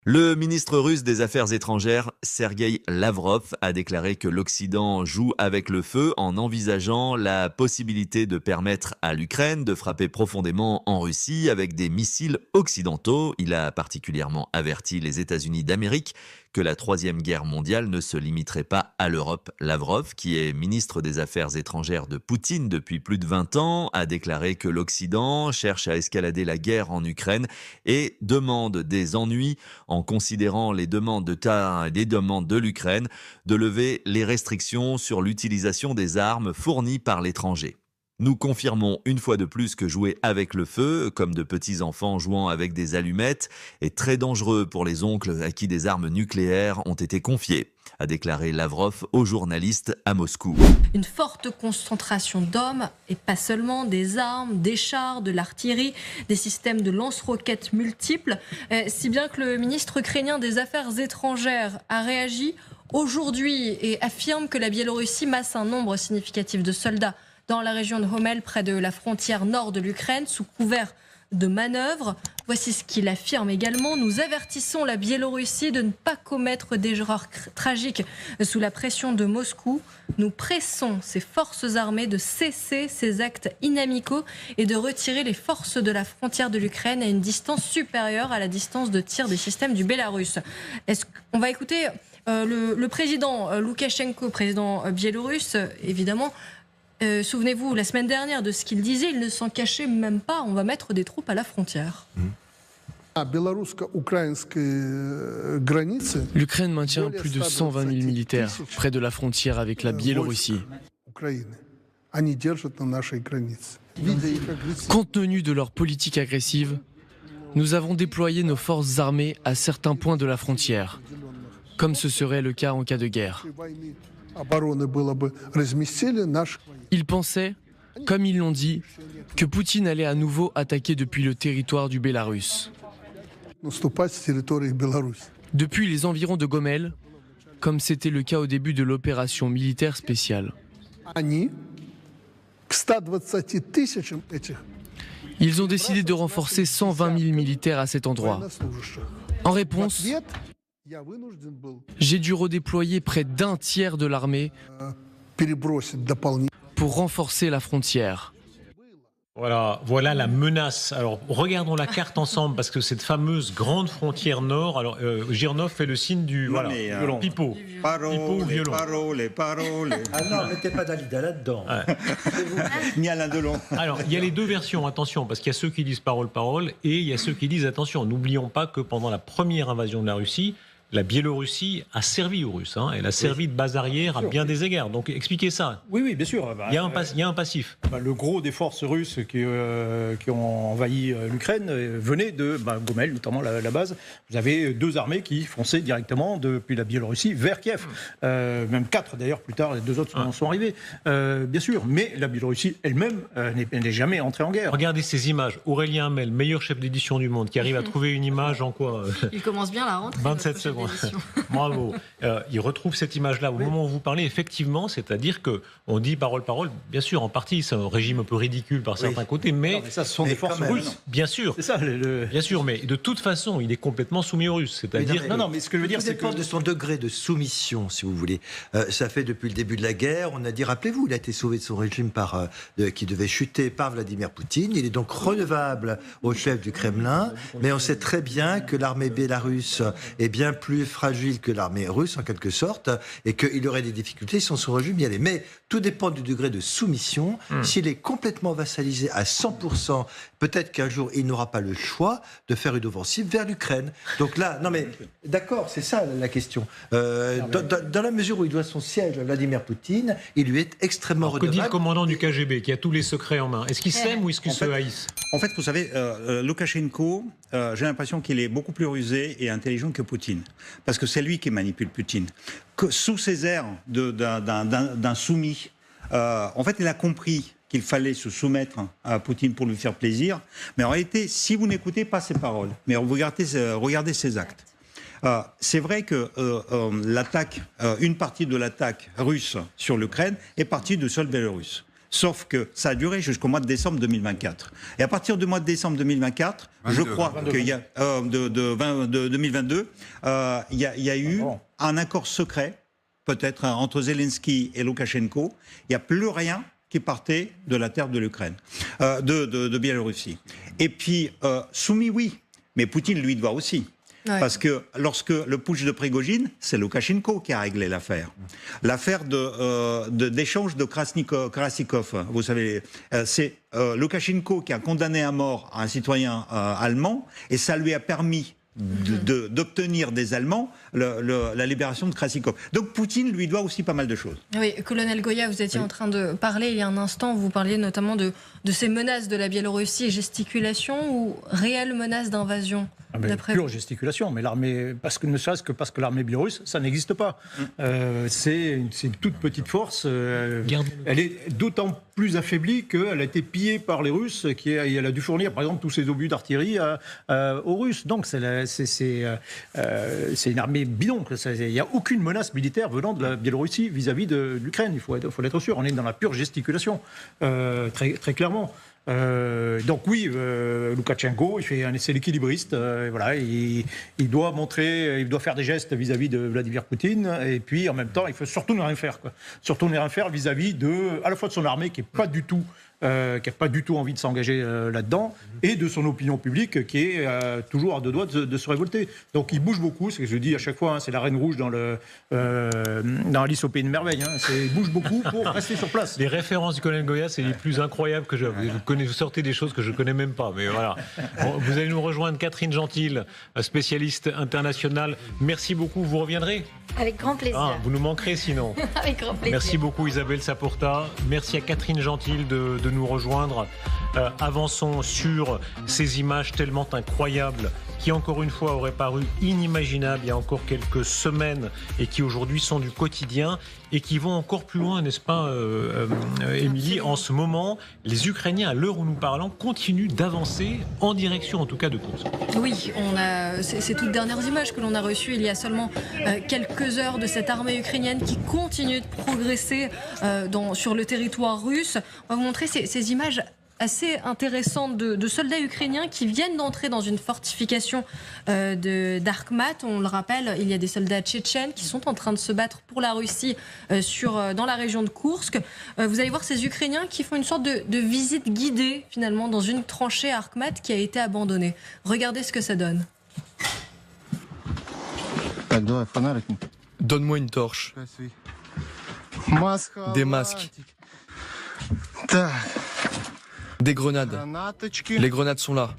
Le ministre russe des Affaires étrangères, Sergueï Lavrov, a déclaré que l'Occident joue avec le feu en envisageant la possibilité de permettre à l'Ukraine de frapper profondément en Russie avec des missiles occidentaux. Il a particulièrement averti les États-Unis d'Amérique que la Troisième Guerre mondiale ne se limiterait pas à l'Europe. Lavrov, qui est ministre des Affaires étrangères de Poutine depuis plus de 20 ans, a déclaré que l'Occident cherche à escalader la guerre en Ukraine et demande des ennuis en considérant les demandes de terrain et les demandes de l'Ukraine de lever les restrictions sur l'utilisation des armes fournies par l'étranger. Nous confirmons une fois de plus que jouer avec le feu, comme de petits enfants jouant avec des allumettes, est très dangereux pour les oncles à qui des armes nucléaires ont été confiées, a déclaré Lavrov aux journalistes à Moscou. Une forte concentration d'hommes, et pas seulement, des armes, des chars, de l'artillerie, des systèmes de lance-roquettes multiples, si bien que le ministre ukrainien des Affaires étrangères a réagi aujourd'hui et affirme que la Biélorussie masse un nombre significatif de soldats dans la région de Homel, près de la frontière nord de l'Ukraine, sous couvert de manœuvres. Voici ce qu'il affirme également. Nous avertissons la Biélorussie de ne pas commettre des erreurs tragiques sous la pression de Moscou. Nous pressons ces forces armées de cesser ces actes inamicaux et de retirer les forces de la frontière de l'Ukraine à une distance supérieure à la distance de tir des systèmes du Bélarus. On va écouter le président Loukachenko, président biélorusse, évidemment. Souvenez-vous, la semaine dernière, de ce qu'il disait, il ne s'en cachait même pas. On va mettre des troupes à la frontière. L'Ukraine maintient plus de 120 000 militaires près de la frontière avec la Biélorussie. Compte tenu de leur politique agressive, nous avons déployé nos forces armées à certains points de la frontière, comme ce serait le cas en cas de guerre. Ils pensaient, comme ils l'ont dit, que Poutine allait à nouveau attaquer depuis le territoire du Bélarus. Depuis les environs de Gomel, comme c'était le cas au début de l'opération militaire spéciale. Ils ont décidé de renforcer 120 000 militaires à cet endroit. En réponse, j'ai dû redéployer près d'un tiers de l'armée pour renforcer la frontière. Voilà la menace. Alors, regardons la carte ensemble, parce que cette fameuse grande frontière nord, alors Girnov fait le signe du violon. Pipeau. Pipeau ou violon. Parole. Ah non, mettez pas Dalida là-dedans. Ouais. Ni Alain Delon. Alors, il y a les deux versions, attention, parce qu'il y a ceux qui disent parole, et il y a ceux qui disent, attention, n'oublions pas que pendant la première invasion de la Russie, la Biélorussie a servi aux Russes. Elle a servi de base arrière à bien des égards. Donc expliquez ça. Oui, bien sûr. Il y a un passif. Le gros des forces russes qui ont envahi l'Ukraine venait de Gomel, notamment la base. Vous avez deux armées qui fonçaient directement depuis la Biélorussie vers Kiev. Même quatre d'ailleurs, plus tard, les deux autres sont arrivés. Bien sûr, mais la Biélorussie elle-même n'est jamais entrée en guerre. Regardez ces images. Aurélien Hamel, meilleur chef d'édition du monde, qui arrive à trouver une image en quoi Il commence bien la rentrée. 27 secondes. Bravo. Il retrouve cette image-là au moment où vous parlez, effectivement, c'est-à-dire qu'on dit parole, bien sûr, en partie, c'est un régime un peu ridicule par certains côtés, mais ça, ce sont des forces russes. Bien sûr. C'est ça, bien sûr, mais de toute façon, il est complètement soumis aux Russes. C'est-à-dire. Mais ce que je veux dire, c'est que de son degré de soumission, si vous voulez. Ça fait depuis le début de la guerre, on a dit, rappelez-vous, il a été sauvé de son régime qui devait chuter par Vladimir Poutine. Il est donc redevable au chef du Kremlin, mais on sait très bien que l'armée bélarusse est bien plus fragile que l'armée russe, en quelque sorte, et qu'il aurait des difficultés si son régime y allait. Mais tout dépend du degré de soumission. S'il est complètement vassalisé à 100%, peut-être qu'un jour, il n'aura pas le choix de faire une offensive vers l'Ukraine. Donc là, non mais, d'accord, c'est ça la question. Dans la mesure où il doit son siège à Vladimir Poutine, il lui est extrêmement redevable. Que dit le commandant du KGB, qui a tous les secrets en main? Est-ce qu'ils s'aiment ou est-ce qu'ils se haïssent? En fait, vous savez, Loukachenko, j'ai l'impression qu'il est beaucoup plus rusé et intelligent que Poutine. Parce que c'est lui qui manipule Poutine. Sous ses airs d'un soumis, en fait, il a compris qu'il fallait se soumettre à Poutine pour lui faire plaisir. Mais en réalité, si vous n'écoutez pas ses paroles, mais regardez ses actes. C'est vrai que une partie de l'attaque russe sur l'Ukraine est partie du sol biélorusse. Sauf que ça a duré jusqu'au mois de décembre 2024. Et à partir du mois de décembre 2024, je crois qu'il y a de 2022, il y a eu un accord secret, peut-être entre Zelensky et Loukachenko. Il n'y a plus rien qui partait de la terre de l'Ukraine, de Biélorussie. Et puis, soumis, oui, mais Poutine lui doit aussi. Ouais. Parce que lorsque le putsch de Prigojine, c'est Loukachenko qui a réglé l'affaire. L'affaire d'échange de Krasikov, vous savez, c'est Loukachenko qui a condamné à mort un citoyen allemand, et ça lui a permis d'obtenir des Allemands la libération de Krasikov. Donc Poutine lui doit aussi pas mal de choses. Oui, colonel Goya, vous étiez en train de parler il y a un instant, vous parliez notamment de ces menaces de la Biélorussie, gesticulations ou réelles menaces d'invasion? Pure gesticulation, mais l'armée, ne serait-ce que parce que l'armée biélorusse, ça n'existe pas. C'est une toute petite force. Elle est d'autant plus affaiblie qu'elle a été pillée par les Russes, elle a dû fournir, par exemple, tous ses obus d'artillerie aux Russes. Donc c'est une armée bidon. Il n'y a aucune menace militaire venant de la Biélorussie vis-à-vis de l'Ukraine. Il faut l'être sûr. On est dans la pure gesticulation, très, très clairement. Donc oui, Loukachenko, c'est l'équilibriste. Voilà, il doit montrer, il doit faire des gestes vis-à-vis de Vladimir Poutine, et puis en même temps, il faut surtout ne rien faire, quoi. Surtout ne rien faire vis-à-vis à la fois de son armée qui n'a pas du tout envie de s'engager là-dedans, et de son opinion publique qui est toujours à deux doigts de se révolter. Donc il bouge beaucoup, c'est ce que je dis à chaque fois, hein, c'est la reine rouge dans Alice au pays de merveilles. Hein, il bouge beaucoup pour rester sur place. Les références du colonel Goya, c'est les plus incroyables que j'ai. Vous sortez des choses que je ne connais même pas, mais voilà. Bon, vous allez nous rejoindre, Catherine Gentil, spécialiste internationale. Merci beaucoup, vous reviendrez? Avec grand plaisir. Vous nous manquerez sinon. Avec grand plaisir. Merci beaucoup Isabelle Saporta. Merci à Catherine Gentil de nous rejoindre. Avançons sur ces images tellement incroyables qui, encore une fois, auraient paru inimaginables il y a encore quelques semaines et qui aujourd'hui sont du quotidien et qui vont encore plus loin, n'est-ce pas, Émilie? En ce moment, les Ukrainiens, à l'heure où nous parlons, continuent d'avancer en direction, en tout cas, de Kursk. Oui, on a ces toutes dernières images que l'on a reçues il y a seulement quelques heures de cette armée ukrainienne qui continue de progresser sur le territoire russe. On va vous montrer ces images assez intéressantes de soldats ukrainiens qui viennent d'entrer dans une fortification d'Arkhmat. On le rappelle, il y a des soldats tchétchènes qui sont en train de se battre pour la Russie dans la région de Koursk. Vous allez voir ces Ukrainiens qui font une sorte de visite guidée finalement dans une tranchée à Arkhmat qui a été abandonnée. Regardez ce que ça donne. Donne-moi une torche. Des masques. Des grenades. Les grenades sont là.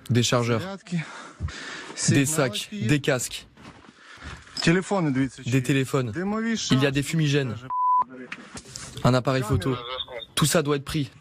Des chargeurs. Des sacs. Des casques. Des téléphones. Il y a des fumigènes. Un appareil photo. Tout ça doit être pris.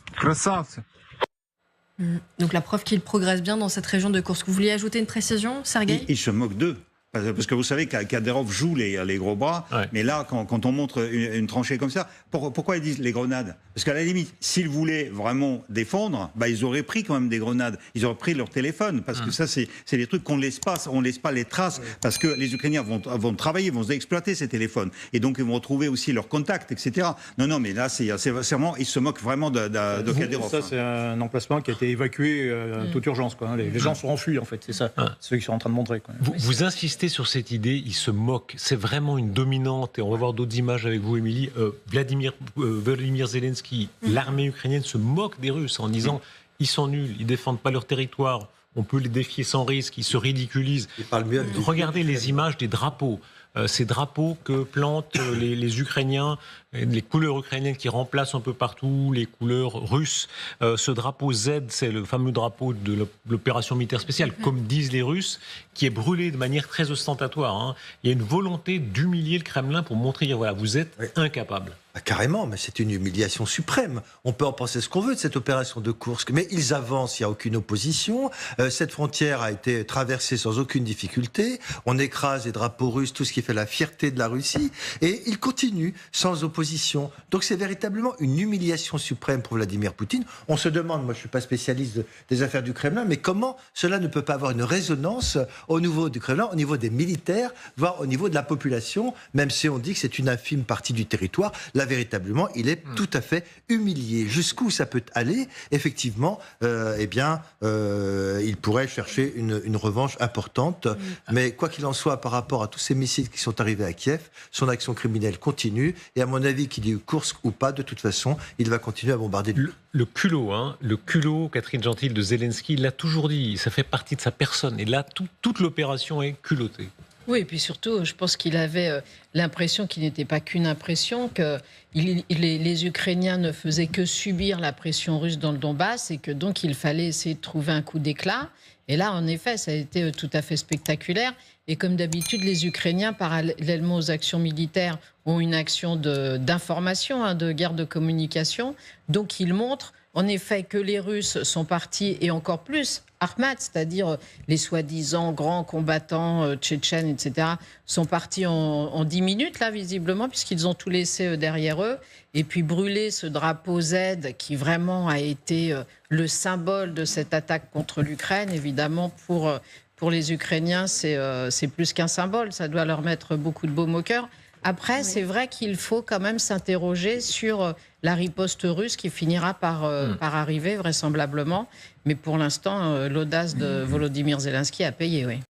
Donc la preuve qu'il progresse bien dans cette région de Koursk. Vous vouliez ajouter une précision, Sergueï? Il se moque d'eux. Parce que vous savez qu'Kadyrov joue les gros bras, ouais. Mais là, quand on montre une tranchée comme ça, pourquoi ils disent les grenades? Parce qu'à la limite, s'ils voulaient vraiment défendre, ils auraient pris quand même des grenades. Ils auraient pris leur téléphone, parce que ça, c'est des trucs qu'on ne laisse pas. On ne laisse pas les traces, parce que les Ukrainiens vont travailler, vont exploiter ces téléphones. Et donc, ils vont retrouver aussi leurs contacts, etc. Non, mais là, c'est vraiment, ils se moquent vraiment de Kadyrov. Ça, c'est un emplacement qui a été évacué en toute urgence, quoi. Les gens sont enfuis, en fait. C'est ça, c'est ce qu'ils sont en train de montrer, quoi. Vous insistez sur cette idée, ils se moquent. C'est vraiment une dominante, et on va voir d'autres images avec vous, Émilie. Vladimir Zelensky, l'armée ukrainienne se moque des Russes en disant ils sont nuls, ils défendent pas leur territoire, on peut les défier sans risque, ils se ridiculisent. Regardez les images des drapeaux. Ces drapeaux que plantent les Ukrainiens, les couleurs ukrainiennes qui remplacent un peu partout les couleurs russes. Ce drapeau Z, c'est le fameux drapeau de l'opération militaire spéciale, comme disent les Russes, qui est brûlé de manière très ostentatoire. Hein. Il y a une volonté d'humilier le Kremlin pour montrer, voilà, vous êtes incapables. Carrément, mais c'est une humiliation suprême. On peut en penser ce qu'on veut de cette opération de Koursk, mais ils avancent, il n'y a aucune opposition. Cette frontière a été traversée sans aucune difficulté. On écrase les drapeaux russes, tout ce qui fait la fierté de la Russie, et ils continuent sans opposition. Donc c'est véritablement une humiliation suprême pour Vladimir Poutine. On se demande, moi je ne suis pas spécialiste des affaires du Kremlin, mais comment cela ne peut pas avoir une résonance au niveau du Kremlin, au niveau des militaires, voire au niveau de la population, même si on dit que c'est une infime partie du territoire. Là, véritablement, il est tout à fait humilié. Jusqu'où ça peut aller? Effectivement, il pourrait chercher une revanche importante. Mais quoi qu'il en soit, par rapport à tous ces missiles qui sont arrivés à Kiev, son action criminelle continue. Et à mon avis, qu'il y ait eu Koursk ou pas, de toute façon, il va continuer à bombarder. Le culot, Catherine Gentil, de Zelensky, il l'a toujours dit, ça fait partie de sa personne. Et là, toute l'opération est culottée. Oui, et puis surtout, je pense qu'il avait l'impression qu'il n'était pas qu'une impression, que les Ukrainiens ne faisaient que subir la pression russe dans le Donbass et que donc il fallait essayer de trouver un coup d'éclat. Et là, en effet, ça a été tout à fait spectaculaire. Et comme d'habitude, les Ukrainiens, parallèlement aux actions militaires, ont une action d'information, de guerre de communication. Donc ils montrent en effet que les Russes sont partis, et encore plus Ahmad, c'est-à-dire les soi-disant grands combattants tchétchènes, etc., sont partis en 10 minutes, là, visiblement, puisqu'ils ont tout laissé derrière eux. Et puis brûler ce drapeau Z qui vraiment a été le symbole de cette attaque contre l'Ukraine, évidemment, pour les Ukrainiens, c'est plus qu'un symbole. Ça doit leur mettre beaucoup de baume au cœur. Après, c'est vrai qu'il faut quand même s'interroger sur la riposte russe qui finira par arriver vraisemblablement. Mais pour l'instant, l'audace de Volodymyr Zelensky a payé, oui.